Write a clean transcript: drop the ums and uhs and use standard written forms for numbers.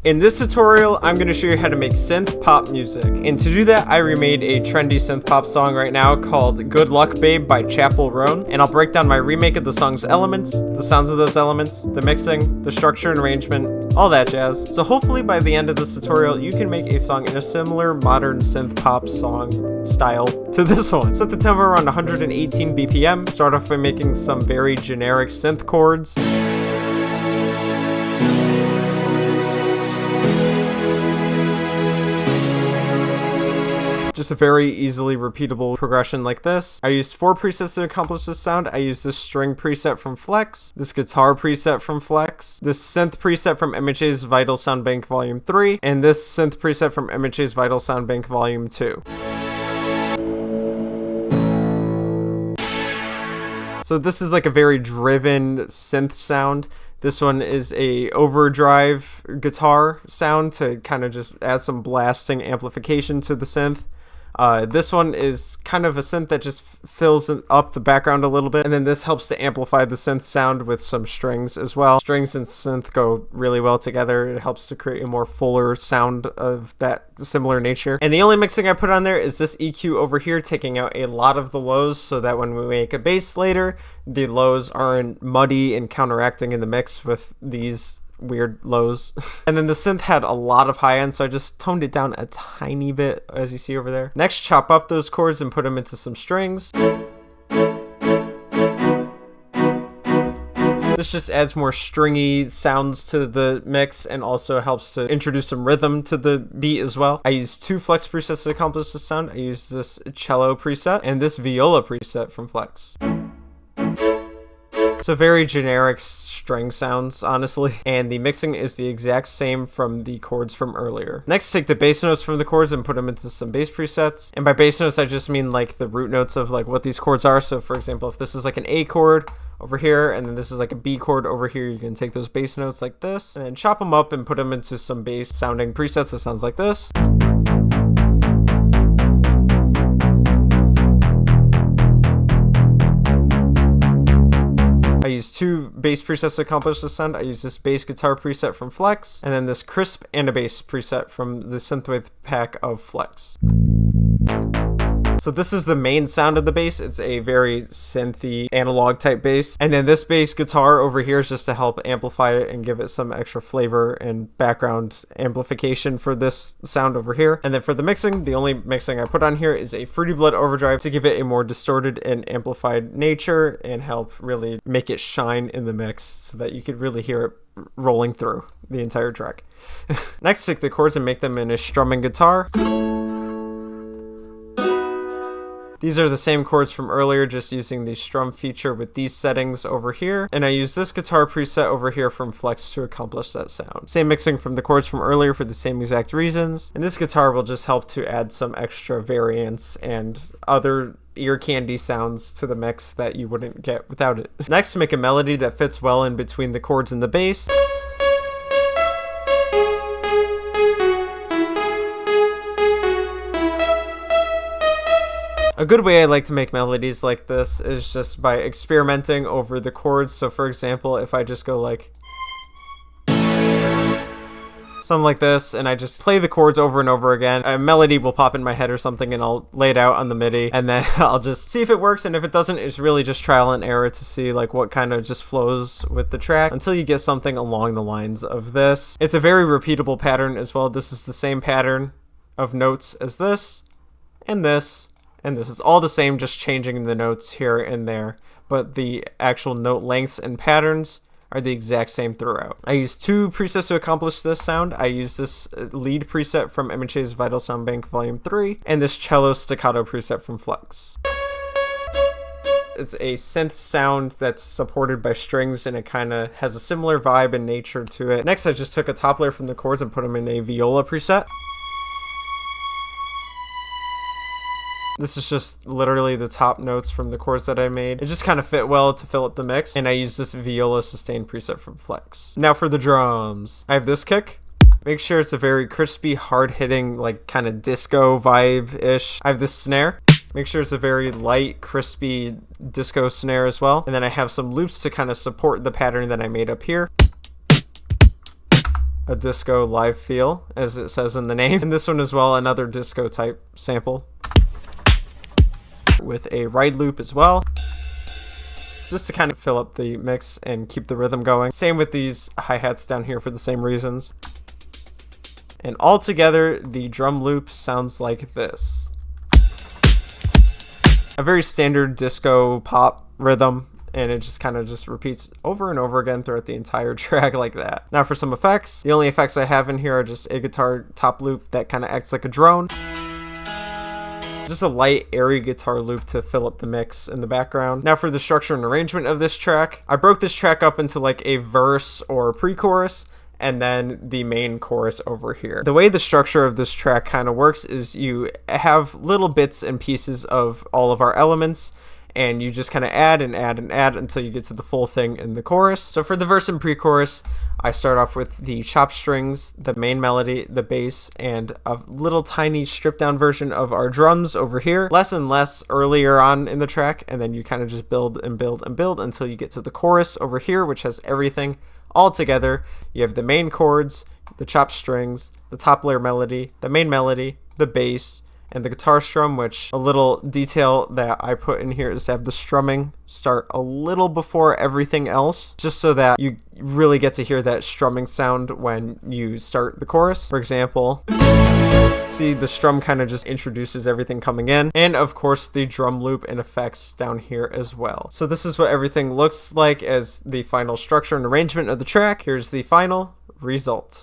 In this tutorial, I'm going to show you how to make synth pop music. And to do that, I remade a trendy synth pop song right now called Good Luck Babe by Chappell Roan. And I'll break down my remake of the song's elements, the sounds of those elements, the mixing, the structure and arrangement, all that jazz. So hopefully by the end of this tutorial, you can make a song in a similar modern synth pop song style to this one. Set the tempo around 118 BPM. Start off by making some very generic synth chords. Just a very easily repeatable progression like this. I used 4 presets to accomplish this sound. I used this string preset from Flex, this guitar preset from Flex, this synth preset from MHA's Vital Sound Bank Volume 3, and this synth preset from MHA's Vital Sound Bank Volume 2. So this is like a very driven synth sound. This one is a overdrive guitar sound to kind of just add some blasting amplification to the synth. This one is kind of a synth that just fills up the background a little bit, and then this helps to amplify the synth sound with some strings as well. Strings and synth go really well together. It helps to create a more fuller sound of that similar nature. And the only mixing I put on there is this EQ over here, taking out a lot of the lows so that when we make a bass later, the lows aren't muddy and counteracting in the mix with these weird lows. And then the synth had a lot of high end, so I just toned it down a tiny bit, as you see over there. Next, chop up those chords and put them into some strings. This just adds more stringy sounds to the mix and also helps to introduce some rhythm to the beat as well. I used 2 Flex presets to accomplish this sound. I used this cello preset and this viola preset from Flex. So very generic string sounds, honestly. And the mixing is the exact same from the chords from earlier. Next, take the bass notes from the chords and put them into some bass presets. And by bass notes, I just mean like the root notes of like what these chords are. So for example, if this is like an A chord over here, and then this is like a B chord over here, you can take those bass notes like this and then chop them up and put them into some bass sounding presets that sounds like this. I used 2 bass presets to accomplish this sound. I used this bass guitar preset from Flex, and then this crisp and a bass preset from the synthwave pack of Flex. So this is the main sound of the bass. It's a very synthy analog type bass. And then this bass guitar over here is just to help amplify it and give it some extra flavor and background amplification for this sound over here. And then for the mixing, the only mixing I put on here is a Fruity Blood overdrive to give it a more distorted and amplified nature and help really make it shine in the mix so that you could really hear it rolling through the entire track. Next, take the chords and make them in a strumming guitar. These are the same chords from earlier, just using the strum feature with these settings over here. And I use this guitar preset over here from Flex to accomplish that sound. Same mixing from the chords from earlier for the same exact reasons. And this guitar will just help to add some extra variance and other ear candy sounds to the mix that you wouldn't get without it. Next, make a melody that fits well in between the chords and the bass. A good way I like to make melodies like this is just by experimenting over the chords. So for example, if I just go like something like this and I just play the chords over and over again, a melody will pop in my head or something and I'll lay it out on the MIDI and then I'll just see if it works, and if it doesn't, it's really just trial and error to see like what kind of just flows with the track until you get something along the lines of this. It's a very repeatable pattern as well. This is the same pattern of notes as this and this. And this is all the same, just changing the notes here and there, but the actual note lengths and patterns are the exact same throughout. I used 2 presets to accomplish this sound. I used this lead preset from MHA's Vital Sound Bank Volume 3 and this cello staccato preset from Flex. It's a synth sound that's supported by strings and it kind of has a similar vibe and nature to it. Next, I just took a top layer from the chords and put them in a viola preset. This is just literally the top notes from the chords that I made. It just kind of fit well to fill up the mix, and I use this viola sustain preset from Flex. Now for the drums. I have this kick. Make sure it's a very crispy, hard-hitting, like kind of disco vibe-ish. I have this snare. Make sure it's a very light, crispy disco snare as well. And then I have some loops to kind of support the pattern that I made up here. a disco live feel, as it says in the name. And this one as well, another disco type sample with a ride loop as well, just to kind of fill up the mix and keep the rhythm going. Same with these hi-hats down here for the same reasons. And all together, the drum loop sounds like this. A very standard disco pop rhythm, and it just kind of just repeats over and over again throughout the entire track like that. Now for some effects, the only effects I have in here are just a guitar top loop that kind of acts like a drone. Just a light, airy guitar loop to fill up the mix in the background. Now for the structure and arrangement of this track, I broke this track up into like a verse or pre-chorus, and then the main chorus over here. The way the structure of this track kind of works is you have little bits and pieces of all of our elements, and you just kind of add and add and add until you get to the full thing in the chorus. So for the verse and pre-chorus, I start off with the chop strings, the main melody, the bass, and a little tiny stripped down version of our drums over here. Less and less earlier on in the track, and then you kind of just build and build and build until you get to the chorus over here, which has everything all together. You have the main chords, the chopped strings, the top layer melody, the main melody, the bass, and the guitar strum, which a little detail that I put in here is to have the strumming start a little before everything else, just so that you really get to hear that strumming sound when you start the chorus. For example, see, the strum kind of just introduces everything coming in, and of course the drum loop and effects down here as well. So this is what everything looks like as the final structure and arrangement of the track. Here's the final result.